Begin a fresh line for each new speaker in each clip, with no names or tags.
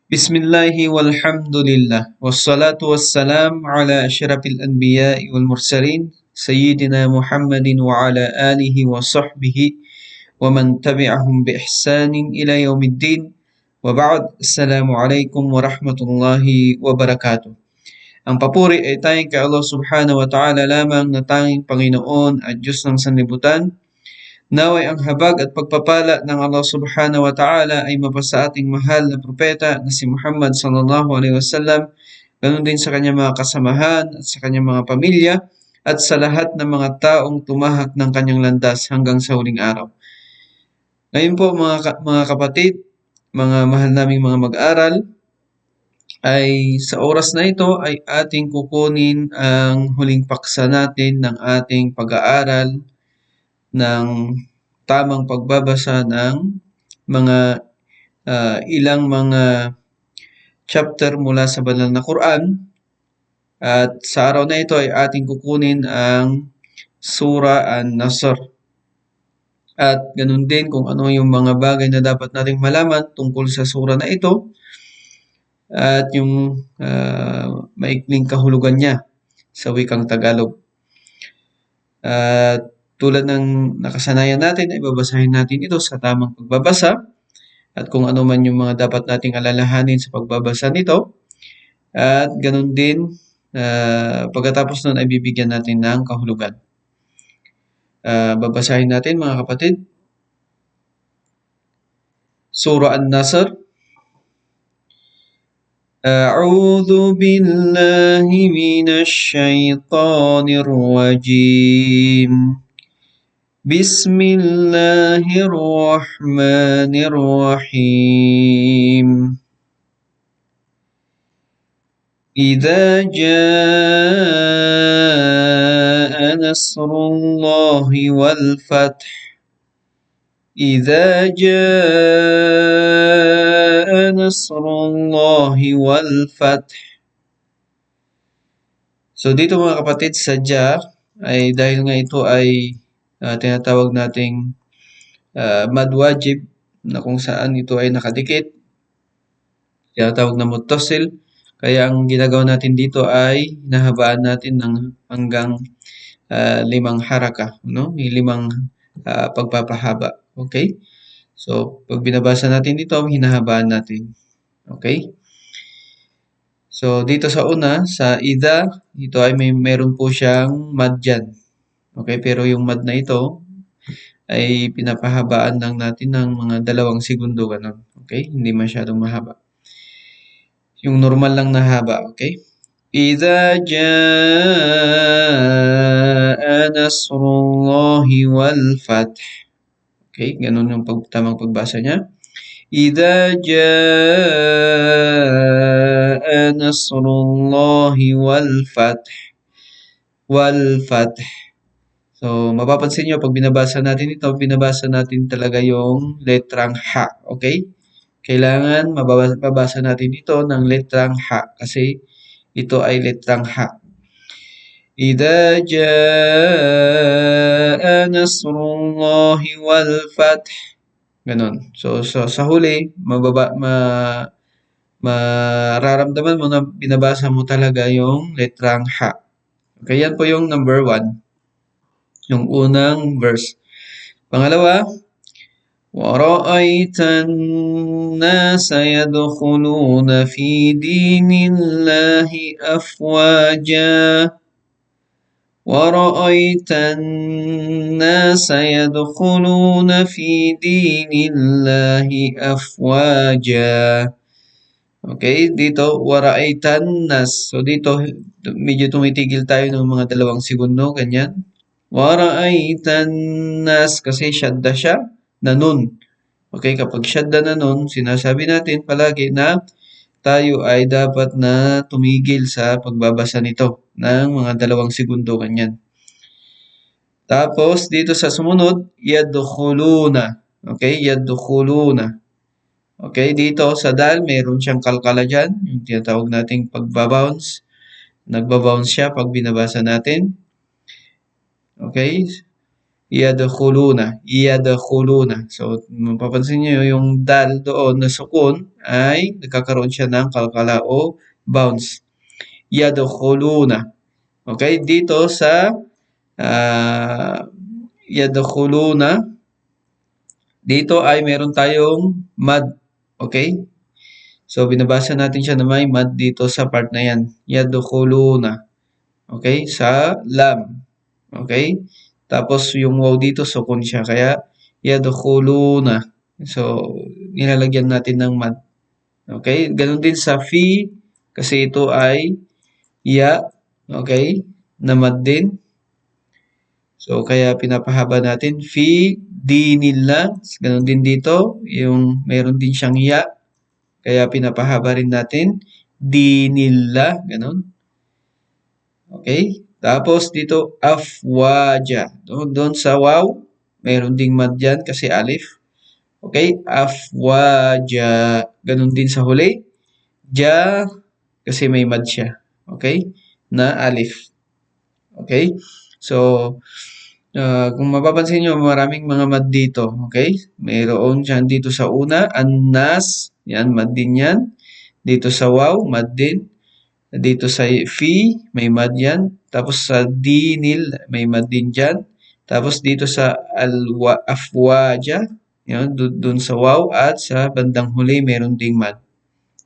Bismillahi walhamdulillah wassalatu wassalam ala asyrafil anbiya'i wal mursalin sayyidina Muhammadin wa ala alihi wa sahbihi wa man tabi'ahum bi ihsanin ila yaumiddin wa ba'd. Assalamu alaikum warahmatullahi wabarakatuh. Ang papuri ay tanging kay Allah subhanahu wa ta'ala lamang na tanging Panginoon at Diyos ng sanlibutan. Naway ang habag at pagpapala ng Allah subhanahu wa ta'ala ay mapasa ating mahal na propeta na si Muhammad sallallahu alaihi wasallam, ganun din sa kanyang mga kasamahan at sa kanyang mga pamilya at sa lahat ng mga taong tumahak ng kanyang landas hanggang sa huling araw. Ngayon po mga kapatid, mga mahal naming mga mag-aral, ay sa oras na ito ay ating kukunin ang huling paksa natin ng ating pag-aaral ng tamang pagbabasa ng mga ilang mga chapter mula sa banal na Quran. At sa araw na ito ay ating kukunin ang Surah An-Nasr. At ganun din kung ano yung mga bagay na dapat nating malaman tungkol sa surah na ito at yung maikling kahulugan niya sa wikang Tagalog. At tulad ng nakasanayan natin ay babasahin natin ito sa tamang pagbabasa at kung ano man yung mga dapat nating alalahanin sa pagbabasa nito. At ganun din, pagkatapos nun ay bibigyan natin ng kahulugan. Babasahin natin mga kapatid. Surah An-Nasr. A'udhu billahi minash shaitanir rajim. Bismillahirrahmanirrahim. إذا جاء نصر الله والفتح إذا جاء نصر الله والفتح. So dito mga kapatid, sadya ay dahil nga ito ay tinatawag nating mad wajib na kung saan ito ay nakadikit, tinatawag na muttasil. Kaya ang ginagawa natin dito ay hinahabaan natin ng hanggang 5 haraka, no? May 5 pagpapahaba. Okay? So, pag binabasa natin dito, hinahabaan natin. Okay? So, dito sa una, sa idha, ito ay meron po siyang mad dyan. Okay? Pero yung mad na ito ay pinapahabaan lang natin ng mga 2 segundo. Ganun. Okay? Hindi masyadong mahaba. Yung normal lang na haba, okay? Idza jaa nasrullahi wal fath. Okay, ganun yung tamang pagbasa niya. Idza jaa nasrullahi wal fath. Wal fath. So, mapapansin nyo, pag binabasa natin ito, binabasa natin talaga yung letrang ha, okay? Kailangan mababasa natin ito ng letrang ha kasi ito ay letrang ha. Idza jaa nasrullahi wal fath. Ganon. So sa huli, mararamdaman mo na binabasa mo talaga yung letrang ha. Okay, yan po yung number 1. Yung unang verse. Pangalawa, وَرَأَيْتَ النَّاسَ يَدْخُلُونَ فِي دِينِ اللَّهِ أَفْوَاجًا وَرَأَيْتَ النَّاسَ يَدْخُلُونَ فِي دِينِ اللَّهِ أَفْوَاجًا. Okay, dito, وَرَأَيْتَ النَّاسَ. So dito, medyo tumitigil tayo ng mga 2 segundo, ganyan. وَرَأَيْتَ النَّاسَ kasi shadda siya na nun. Okay, kapag shadda na nun, sinasabi natin palagi na tayo ay dapat na tumigil sa pagbabasa nito ng mga 2 segundo ganyan. Tapos, dito sa sumunod, yadkhuluna. Okay, yadkhuluna. Okay, dito sa dal, mayroon siyang kalkala dyan, yung tinatawag nating pagbabounce. Nagbabounce siya pag binabasa natin. Okay, Yadkhuluna, yadkhuluna. So, mapapansin niyo yung dal doon na sukun ay nagkakaroon siya ng kalkala o bounce. Yadkhuluna. Okay, dito sa ah, yadkhuluna, dito ay meron tayong mad. Okay? So, binabasa natin siya na may mad dito sa part na yan. Yadkhuluna. Okay? Sa lam. Okay? Tapos yung waw dito sukun siya. Kaya yadkhuluna. So, nilalagyan natin ng mad. Okay? Ganun din sa fi kasi ito ay ya. Okay? Na mad din. So, kaya pinapahaba natin fi dinillah. Ganun din dito. Yung meron din siyang ya. Kaya pinapahaba rin natin dinillah. Ganun. Okay? Tapos dito, afwaja. Doon sa waw, meron ding mad dyan kasi alif. Okay? Afwaja. Ganun din sa huli. Ja, kasi may mad siya. Okay? Na alif. Okay? So, kung mapapansin nyo, maraming mga mad dito. Okay? Mayroon dyan dito sa una, annas. Yan, mad din yan. Dito sa waw, mad din. Dito sa fi, may mad yan. Tapos sa dinil, may mad din dyan. Tapos dito sa afwaja, yun, dun sa waw at sa bandang huli, meron ding mad.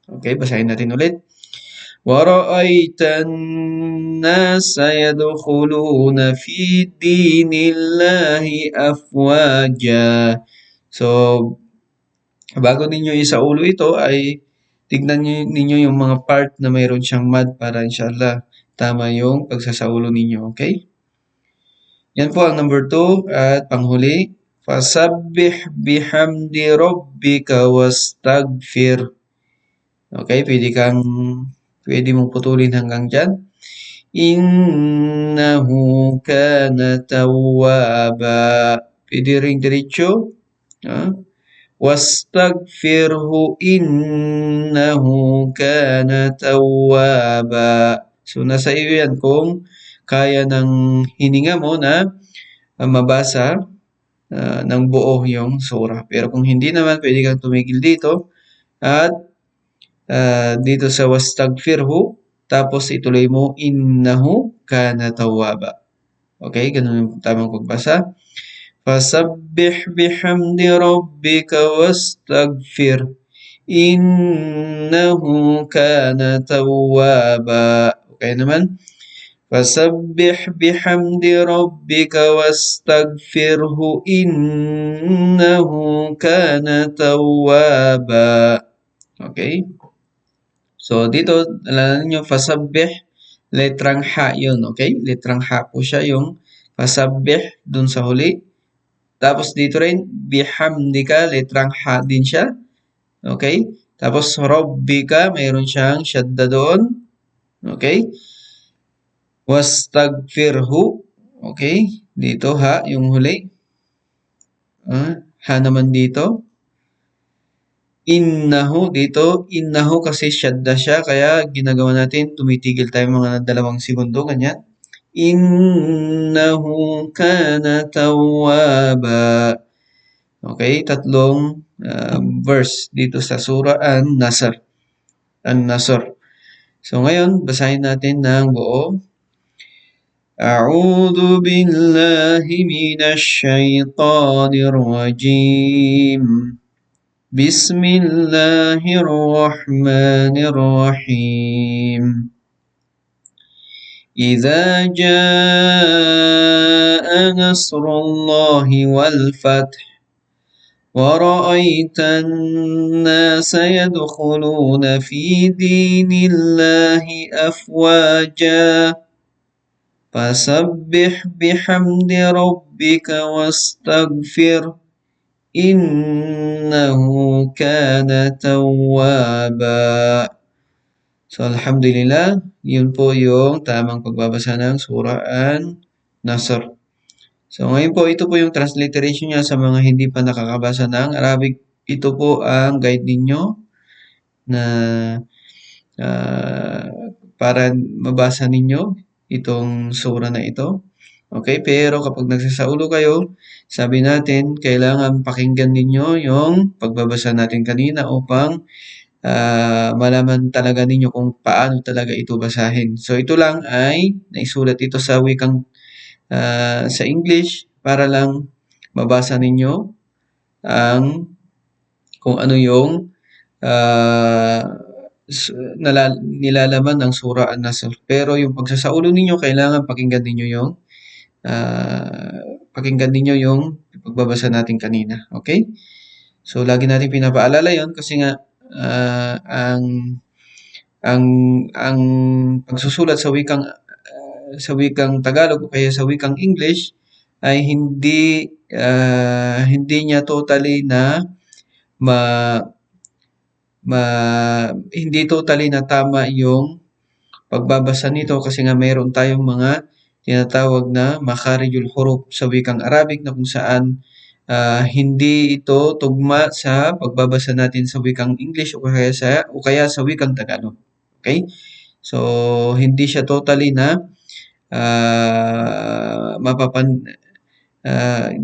Okay, basahin natin ulit. وَرَأَيْتَ النَّاسَ يَدْخُلُونَ فِي دِينِ اللَّهِ أَفْوَاجًا. So, bago ninyo isaulo ito ay tignan ninyo yung mga part na mayroon siyang mad para inshallah tama yung pagsasaulo ninyo. Okay? Yan po ang number 2 at panghuli. Fasabbih bihamdi rabbika wastaghfir. Okay, pwede mong putulin hanggang dyan. Innahu kana tawwaba. Pwede ring diretso. Wastaghfirhu innahu kana tawwaba. So, nasa iyo yan kung kaya ng hininga mo na mabasa ng buo yung surah. Pero kung hindi naman, pwede kang tumigil dito at dito sa wastaghfirhu, tapos ituloy mo innahu kana tawwaba. Okay, ganun yung tamang pagbasa. Fasabbih bihamdi rabbika wastaghfir innahu kana tawwaba. Okay naman. Fasabbih bihamdi rabbika wastaghfirhu innahu kana tawwaba. Okay? So, dito, alam niyo, fasabbih, letrang ha yun, okay? Letrang ha po siya yung fasabbih dun sa huli. Tapos dito rin, bihamdika, letrang ha din siya. Okay? Tapos rabbika, mayroon siyang shadda doon. Okay? Wastaghfirhu. Okay? Dito ha, yung huli. Ha naman dito. Innahu dito, innahu kasi shadda siya, kaya ginagawa natin, tumitigil tayo mga 2 segundo, ganyan. Innahu kana tawwaba. Okay, 3 verse dito sa surah An-Nasr. An-Nasr. So ngayon, basahin natin ng buo. A'udhu billahi minash shaitanir rajim. بسم الله الرحمن الرحيم إذا جاء نصر الله والفتح ورأيت الناس يدخلون في دين الله أفواجا فسبح بحمد ربك واستغفره Innahu kana tawwaba. So, alhamdulillah, yun po yung tamang pagbabasa ng surah An-Nasr. So, ngayon po, ito po yung transliteration niya sa mga hindi pa nakakabasa ng Arabic. Ito po ang guide ninyo na para mabasa ninyo itong surah na ito. Okay? Pero kapag nagsasaulo kayo, sabi natin, kailangan pakinggan ninyo yung pagbabasa natin kanina upang malaman talaga ninyo kung paano talaga ito basahin. So ito lang ay naisulat ito sa wikang sa English para lang mabasa ninyo ang kung ano yung ah, nilalaman ng Surah An-Nasr. Pero yung pagsasaulo ninyo, kailangan pakinggan ninyo yung pagbabasa natin kanina. Okay? So, lagi natin pinapaalala yon kasi nga ang ang pagsusulat sa wikang Tagalog o kaya sa wikang English ay hindi niya totally na ma, ma hindi totally na tama yung pagbabasa nito kasi nga mayroon tayong mga tinatawag na makharijul huruf sa wikang Arabic na kung saan hindi ito tugma sa pagbabasa natin sa wikang English o kaya sa wikang Tagalog. Okay? So hindi siya totally na mapapan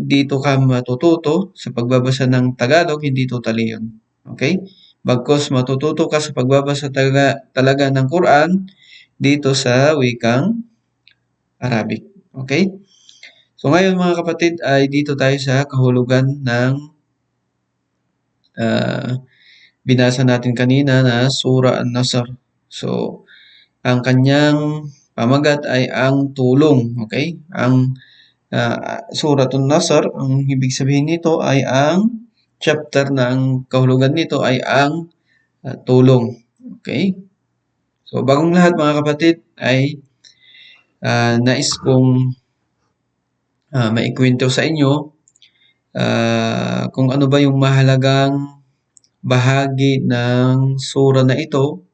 dito ka matututo sa pagbabasa ng Tagalog, hindi totally 'yun. Okay? Bagkus matututo ka sa pagbabasa talaga ng Quran dito sa wikang Arabic. Okay? So ngayon mga kapatid ay dito tayo sa kahulugan ng ah, binasa natin kanina na Surah An-Nasr. So ang kanyang pamagat ay ang tulong. Okay? Ang Suratun Nasr, ang ibig sabihin nito ay ang chapter ng kahulugan nito ay ang tulong. Okay? So bagong lahat mga kapatid ay nais kong maikwento sa inyo kung ano ba yung mahalagang bahagi ng sura na ito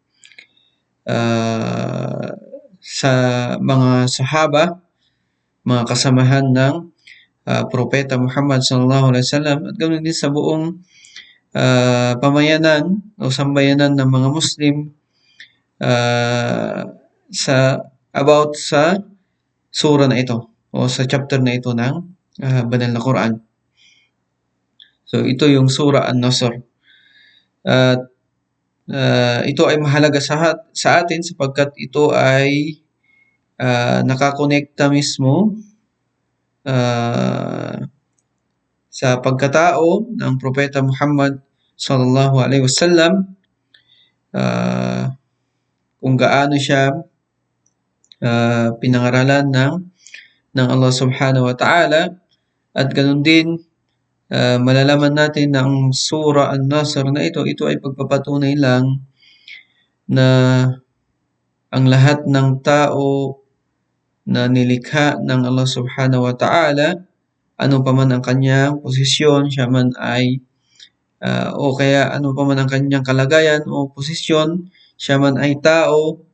sa mga sahaba, mga kasamahan ng Propeta Muhammad sallallahu alaihi wasallam at ganoon din sa buong pamayanan o sambayanan ng mga Muslim sa about sa sura na ito o sa chapter na ito ng banal na Quran. So ito yung Surah An-Nasr. At ito ay mahalaga sa atin sapagkat ito ay nakakonekta mismo sa pagkatao ng Propeta Muhammad sallallahu alaihi wasallam, kung gaano siya pinangaralan ng Allah subhanahu wa ta'ala at ganoon din malalaman natin na ang Surah An-Nasr na ito ay pagpapatunay lang na ang lahat ng tao na nilikha ng Allah subhanahu wa ta'ala, ano pa man ang kanyang posisyon, siya man ay o kaya ano pa man ang kanyang kalagayan o posisyon, siya man ay tao,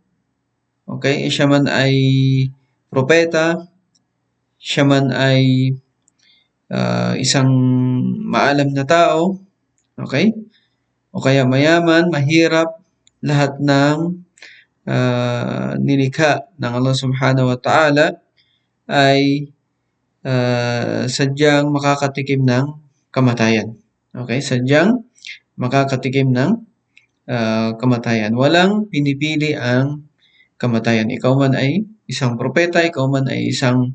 okay, siya man ay propeta, siya man ay isang maalam na tao, okay, o kaya mayaman, mahirap, lahat ng nilikha ng Allah subhanahu wa ta'ala ay sadyang makakatikim ng kamatayan. Okay? Sadyang makakatikim ng kamatayan. Walang pinipili ang kamatayan. Ikaw man ay isang propeta, ikaw man ay isang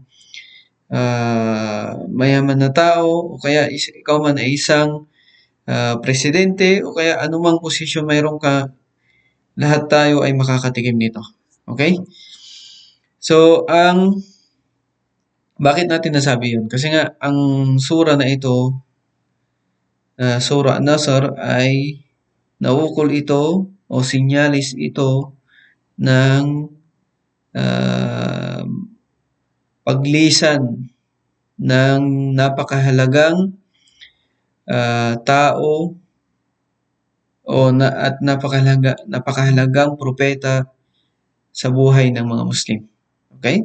mayaman na tao, o kaya ikaw man ay isang presidente, o kaya anumang posisyon mayroon ka, lahat tayo ay makakatikim nito. Okay? So, bakit natin nasabi yun? Kasi nga, ang sura na ito, Surah An-Nasr, ay naukol ito o sinyalis ito ng paglisan ng napakahalagang tao at napakahalagang propeta sa buhay ng mga Muslim. Okay?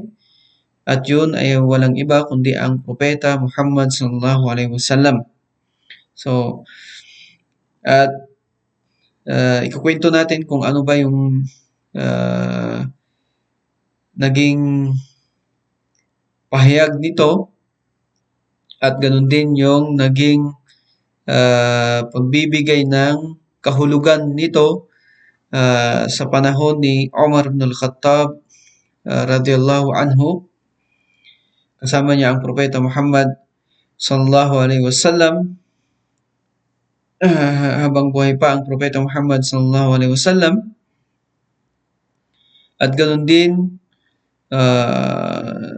At yun ay walang iba kundi ang propeta Muhammad sallallahu alaihi wasallam. So, at ikukwento natin kung ano ba yung naging pahayag nito at ganun din yung naging pagbibigay ng kahulugan nito sa panahon ni Umar ibn al-Khattab radiyallahu anhu. Kasama niya ang Propeta Muhammad sallallahu alaihi wasallam habang buhay pa ang Propeta Muhammad sallallahu alaihi wasallam. At ganun din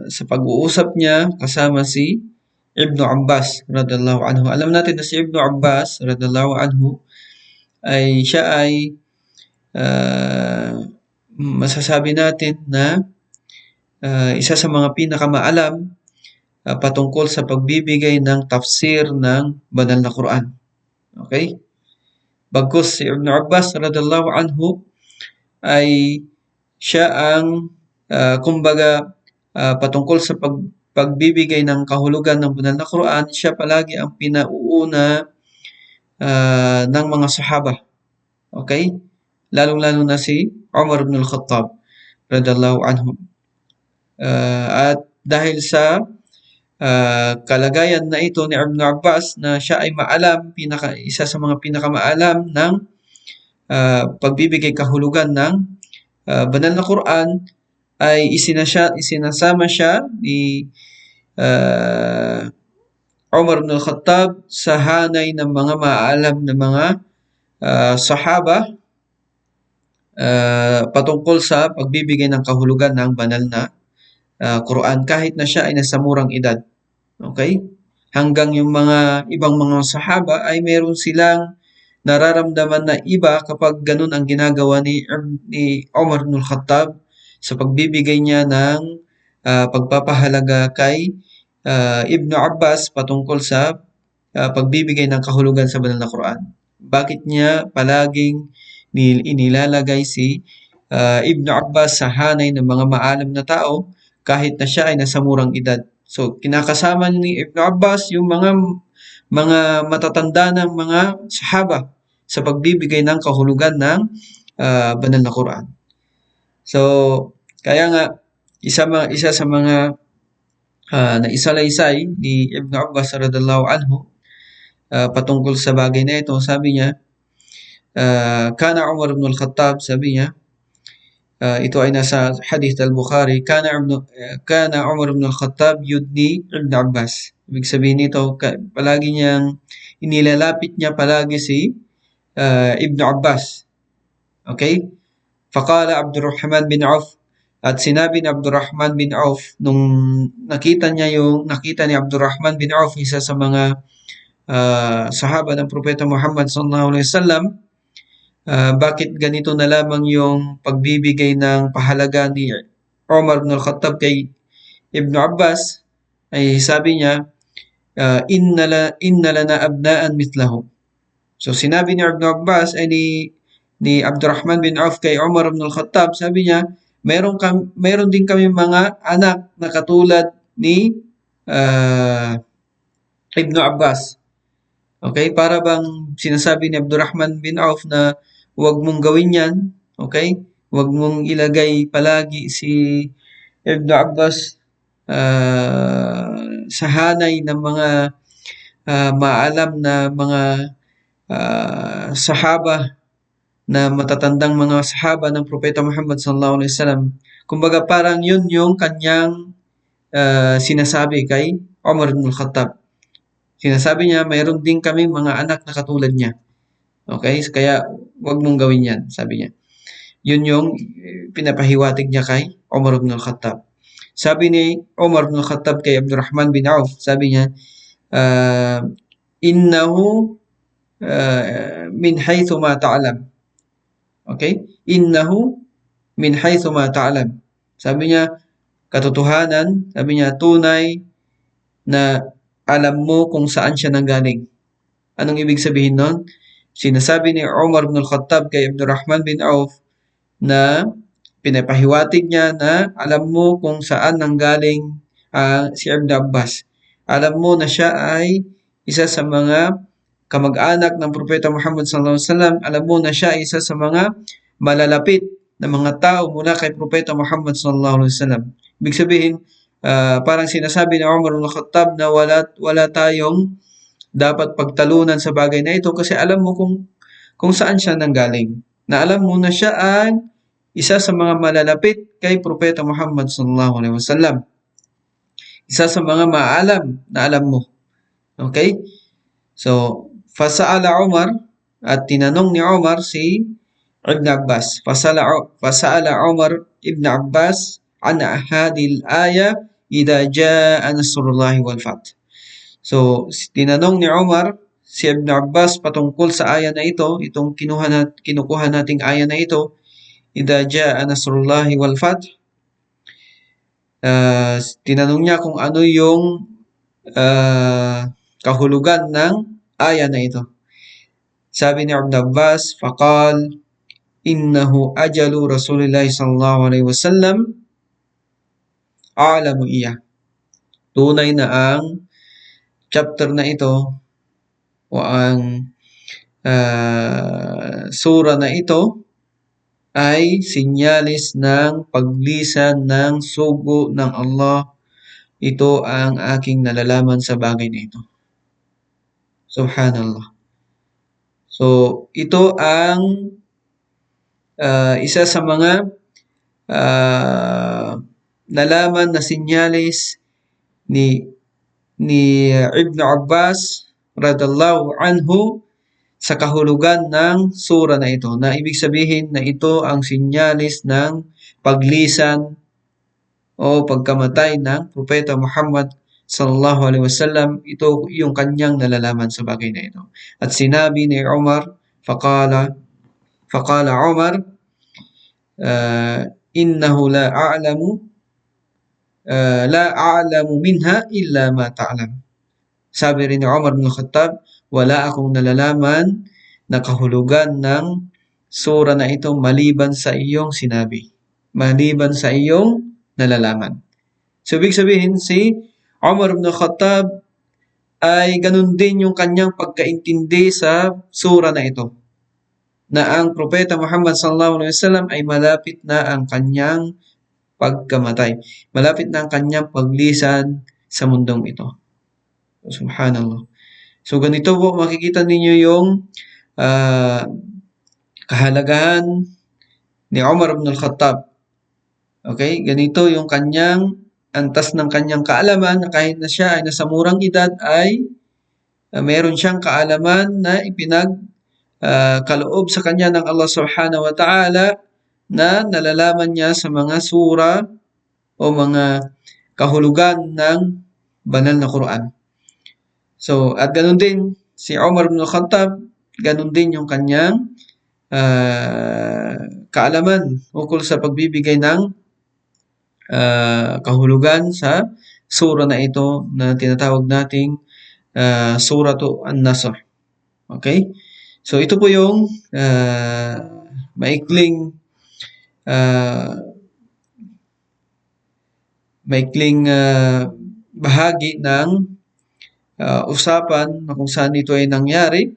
sa pag-uusap niya kasama si Ibnu Abbas radhiyallahu anhu. Alam natin na si Ibnu Abbas radhiyallahu anhu ay siya ay masasabi natin na isa sa mga pinakamaalam patungkol sa pagbibigay ng tafsir ng banal na Quran. Okay? Bagkus si Ibnu Abbas radhiyallahu anhu ay siya ang kumbaga patungkol sa pagbibigay ng kahulugan ng banal na Quran, siya palagi ang pinauuna ng mga sahaba. Okay? Lalong-lalo na si Umar ibn al-Khattab radhiyallahu anhu. At dahil sa kalagayan na ito ni Ibn Abbas na siya ay maalam, isa sa mga pinakamaalam ng pagbibigay kahulugan ng banal na Quran, ay isinasama siya ni Umar ibn al-Khattab sa hanay ng mga maalam na mga sahaba patungkol sa pagbibigay ng kahulugan ng banal na Quran kahit na siya ay nasa murang edad. Okay? Hanggang yung mga ibang mga sahaba ay meron silang nararamdaman na iba kapag ganun ang ginagawa ni Umar ibn al-Khattab sa pagbibigay niya ng pagpapahalaga kay Ibnu Abbas patungkol sa pagbibigay ng kahulugan sa banal na Quran. Bakit niya palaging inilalagay si Ibnu Abbas sa hanay ng mga maalam na tao kahit na siya ay nasa murang edad? So, kinakasama ni Ibnu Abbas yung mga matatanda ng mga sahaba sa pagbibigay ng kahulugan ng banal na Quran. So, kaya nga, isa sa mga naisalaysay ni Ibnu Abbas radhiyallahu anhu patungkol sa bagay na ito, sabi niya, kana Umar ibn al-Khattab, sabi niya, ito ay nasa hadith al-Bukhari, kana Umar ibn al-Khattab yudni Ibn Abbas. Ibig sabihin nito, palagi niyang inilalapit niya palagi si Ibn Abbas. Okay? Faqala Abdurrahman bin Auf, at sinabi ni Abdurrahman bin Auf nung nakita ni Abdurrahman bin Auf, isa sa mga sahaba ng Propeta Muhammad sallallahu alaihi wasallam, bakit ganito na lamang yung pagbibigay ng pahalaga ni Umar ibn al-Khattab kay Ibn Abbas, ay sabi niya, inna lana abnaan mitlahu. So sinabi ni Ibn Abbas ay ni Abdurrahman bin Auf kay Umar ibn al-Khattab, sabi niya, meron din kami mga anak na katulad ni Ibn Abbas. Okay? Para bang sinasabi ni Abdurrahman bin Auf na huwag mong gawin yan. Okay? Huwag mong ilagay palagi si Ibn Abbas sa hanay ng mga maalam na mga sahaba, na matatandang mga sahaba ng Propeta Muhammad sallallahu alaihi wasallam. Kumbaga parang yun yung kanyang sinasabi kay Umar ibn al-Khattab. Sinasabi niya, mayroon din kami mga anak na katulad niya. Okay? Kaya wag mong gawin yan, sabi niya. Yun yung pinapahiwatig niya kay Umar ibn al-Khattab. Sabi ni Umar ibn al-Khattab kay Abdurrahman bin Auf, sabi niya, innahu min haythu ma ta'lam. Okay? Innahu min haythu ma ta'lam. Sabi niya, katotohanan, sabi niya, tunay na alam mo kung saan siya nanggaling. Anong ibig sabihin nun? Sinasabi ni Umar ibn al-Khattab kay Abdurrahman bin Auf na pinapahiwatig niya na alam mo kung saan nanggaling si Ibn Abbas. Alam mo na siya ay isa sa mga kamag-anak ng Propeta Muhammad sallallahu alaihi wasallam. Alam mo na siya ay isa sa mga malalapit na mga tao mula kay Propeta Muhammad sallallahu alaihi wasallam. Ibig sabihin, parang sinasabi ni Umar ibn Khattab na wala tayong dapat pagtalunan sa bagay na ito kasi alam mo kung saan siya nanggaling. Na alam mo na siya ang isa sa mga malalapit kay Propeta Muhammad sallallahu alaihi wasallam. Isa sa mga maalam na alam mo. Okay? So, fasa'ala Umar at tinanong ni Umar si Ibn Abbas. Fasa'ala Umar Ibn Abbas an hadil aya idha jaa nasrullahi wal fath. So, tinanong ni Umar si Ibn Abbas patungkol sa aya na ito, itong kinukuha nating aya na ito, idha jaa nasrullahi wal fath. Tinanong niya kung ano yung kahulugan ng aya na ito. Sabi ni Ibn Abbas, faqal, innahu ajalu Rasulullah sallallahu alaihi wasallam a'lamu iya. Tunay na ang chapter na ito o ang sura na ito ay sinyalis ng paglisan ng sugo ng Allah. Ito ang aking nalalaman sa bagay na ito. Subhanallah. So, ito ang isa sa mga nalaman na sinyalis ni Ibn Abbas radallahu anhu sa kahulugan ng sura na ito. Na ibig sabihin na ito ang sinyalis ng paglisan o pagkamatay ng Propeta Muhammad sallallahu alaihi wasallam. Ito yung kanyang nalalaman sa bagay na ito. At sinabi ni Umar, faqala Umar, innahu la a'lamu minha illa ma ta'lam. Sabi rin ni Umar bin Khattab, wala akong nalalaman na kahulugan ng sura na ito maliban sa iyong sinabi. Maliban sa iyong nalalaman. So, ibig sabihin, si Umar bin Khattab ay ganun din yung kanyang pagkaintindi sa sura na ito. Na ang Propeta Muhammad sallallahu alaihi wasallam ay malapit na ang kanyang pagkamatay. Malapit na ang kanyang paglisan sa mundong ito. Subhanallah. So, ganito po makikita ninyo yung kahalagahan ni Umar ibn al-Khattab. Okay? Ganito yung kanyang antas ng kanyang kaalaman na kahit na siya ay nasa murang edad ay meron siyang kaalaman na kaloob sa kanya ng Allah subhanahu wa ta'ala na nalalaman niya sa mga sura o mga kahulugan ng banal na Quran. So, at ganun din, si Umar ibn al-Khattab, ganun din yung kanyang kaalaman ukol sa pagbibigay ng kahulugan sa sura na ito na tinatawag nating Suratu An-Nasr. Okay? So, ito po yung maikling bahagi ng usapan na kung saan ito ay nangyari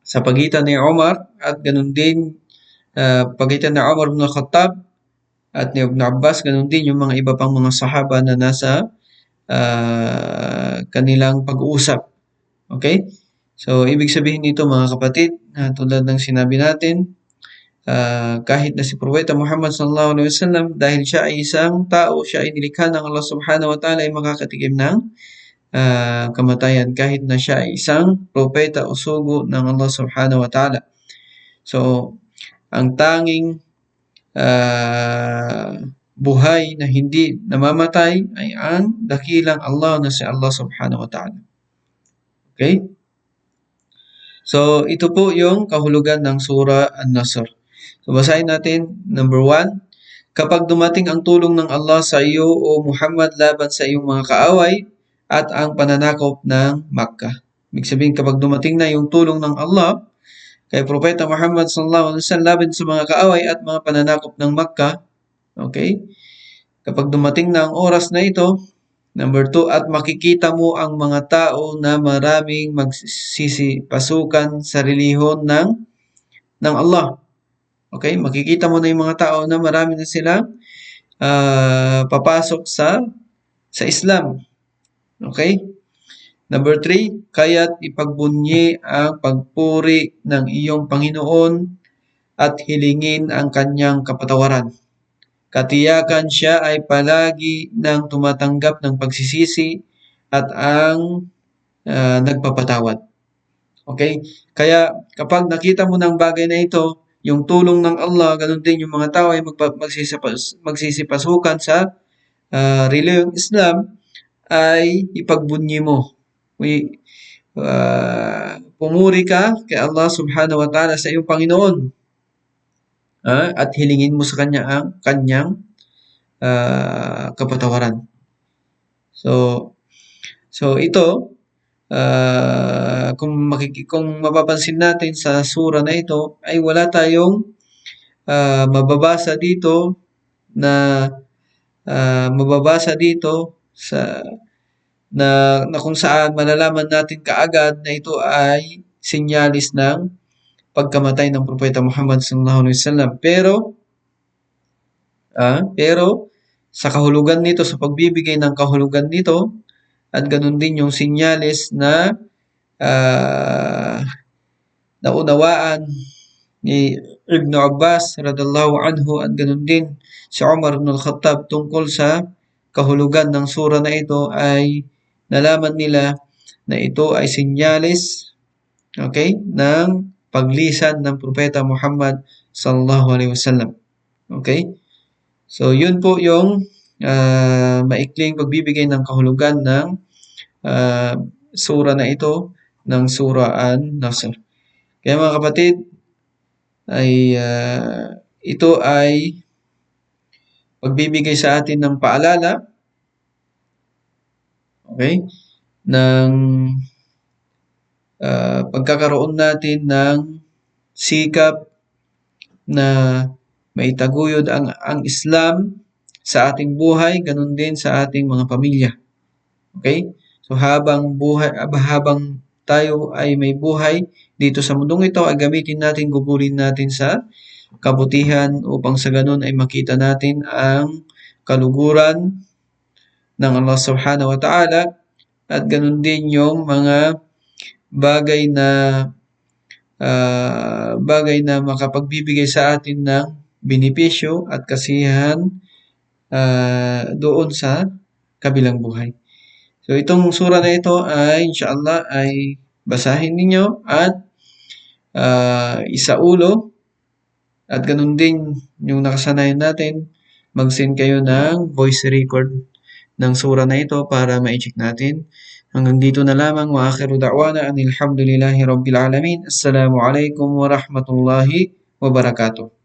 sa pagitan ni Umar at ganun din pagitan ni Umar ibn Khattab at ni Ibn Abbas, ganun din yung mga iba pang mga sahaba na nasa kanilang pag-uusap. Okay? So, ibig sabihin nito mga kapatid, tulad ng sinabi natin, kahit na si Propeta Muhammad sallallahu alaihi wasallam, dahil siya ay isang tao, siya ay nilikha ng Allah subhanahu wa ta'ala, ay makakatikim ng kamatayan kahit na siya ay isang propeta o sugo ng Allah subhanahu wa ta'ala. So, ang tanging buhay na hindi namamatay ay ang dakilang Allah na si Allah subhanahu wa ta'ala. Okay? So, ito po yung kahulugan ng Surah An-Nasr. So, basahin natin. Number 1, kapag dumating ang tulong ng Allah sa iyo o Muhammad laban sa iyong mga kaaway at ang pananakop ng Makkah. Ibig sabihin, kapag dumating na yung tulong ng Allah kay Propeta Muhammad sallallahu alaihi wasallam laban sa mga kaaway at mga pananakop ng Makkah, okay? Kapag dumating na ang oras na ito, number 2, at makikita mo ang mga tao na maraming magsisipasukan sa relihon ng Allah. Okay? Makikita mo na yung mga tao na marami na silang papasok sa Islam. Okay? Number 3, kaya't ipagbunyi ang pagpuri ng iyong Panginoon at hilingin ang kanyang kapatawaran. Katiyakan siya ay palagi nang tumatanggap ng pagsisisi at ang nagpapatawad. Okay? Kaya kapag nakita mo ng bagay na ito, yung tulong ng Allah, ganun din yung mga tao ay magsisipasukan sa reliyong Islam, ay ipagbunyi mo. Pumuri ka kay Allah subhanahu wa ta'ala sa iyong Panginoon at hilingin mo sa Kanya ang Kanyang kapatawaran. So ito, kung mapapansin natin sa sura na ito, ay wala tayong mababasa dito na kung saan malalaman natin kaagad na ito ay sinyalis ng pagkamatay ng Propeta Muhammad sallallahu alaihi wasallam. Pero sa kahulugan nito, sa pagbibigay ng kahulugan nito, at ganun din yung sinyalis na naunawaan ni Ibn Abbas radallahu anhu at ganun din si Umar ibn al-Khattab tungkol sa kahulugan ng sura na ito, ay nalaman nila na ito ay sinyalis, okay, ng paglisan ng Propeta Muhammad sallallahu alaihi wasallam. Okay? So yun po yung maikling pagbibigay ng kahulugan ng sura na ito, ng Sura An-Nasr. Kaya mga kapatid, ay ito ay pagbibigay sa atin ng paalala, okay, ng pagkakaroon natin ng sikap na maitaguyod ang Islam sa ating buhay, ganun din sa ating mga pamilya. Okay? So habang tayo ay may buhay dito sa mundong ito, ay gamitin natin, gugulin natin sa kabutihan upang sa ganun ay makita natin ang kaluguran ng Allah subhanahu wa ta'ala, at ganun din yung mga bagay na makapagbibigay sa atin ng benepisyo at kasiyahan doon sa kabilang buhay. So itong sura na ito ay inshallah ay basahin ninyo at isaulo, at ganun din yung nakasanayan natin, mag-send kayo ng voice record ng sura na ito para ma-check natin. Hanggang dito na lamang, wa akhiru da'wana anil hamdulillahi rabbil alamin. Assalamu alaikum wa rahmatullahi wa barakatuh.